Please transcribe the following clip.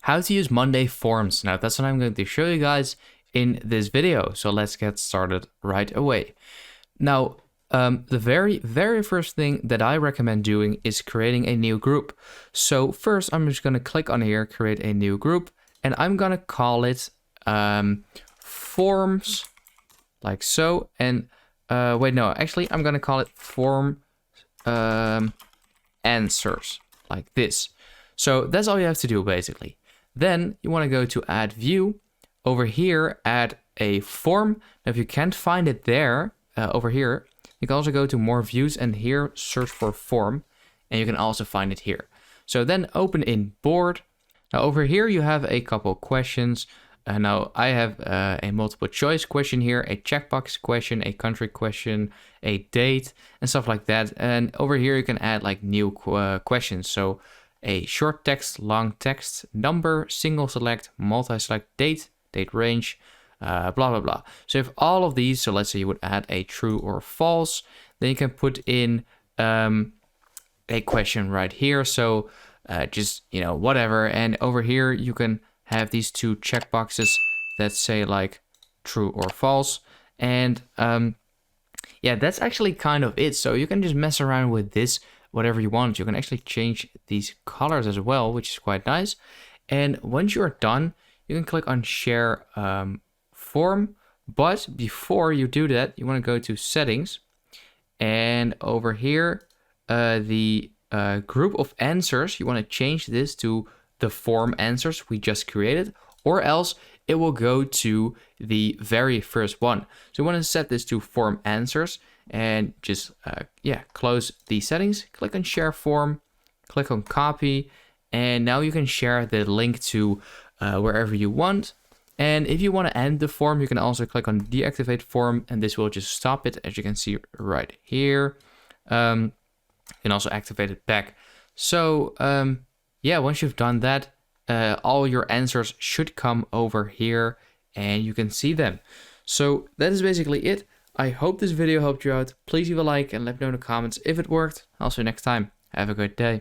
how to use Monday Forms. Now that's what I'm going to show you guys in this video. So let's get started right away. Now, the very first thing that I recommend doing is creating a new group. So first I'm just going to click on here, create a new group, and I'm going to call it forms, like so. And wait, no, actually I'm going to call it form answers, like this. So that's all you have to do basically. Then you want to go to add view. Over here, add a form. Now, if you can't find it there, over here, you can also go to more views and here search for form, and you can also find it here. So then open in board. Now over here you have a couple questions. Now I have a multiple choice question here, a checkbox question, a country question, a date, and stuff like that. And over here you can add like new questions. So a short text, long text, number, single select, multi-select, date range, blah, blah, blah. So if all of these, so let's say you would add a true or false, then you can put in a question right here. So just, whatever. And over here, you can have these two checkboxes that say like true or false. And yeah, that's actually kind of it. So you can just mess around with this whatever you want. You can actually change these colors as well, which is quite nice. And once you're done, you can click on share form. But before you do that, you want to go to settings, and over here, the group of answers, you want to change this to the form answers we just created, or else it will go to the very first one. So you want to set this to form answers, and just close the settings, click on share form, click on copy, and now you can share the link to wherever you want. And if you want to end the form, you can also click on deactivate form, and this will just stop it, as you can see right here. You can also activate it back. So yeah, once you've done that, all your answers should come over here and you can see them. So that is basically it. I hope this video helped you out. Please leave a like and let me know in the comments if it worked. I'll see you next time. Have a good day.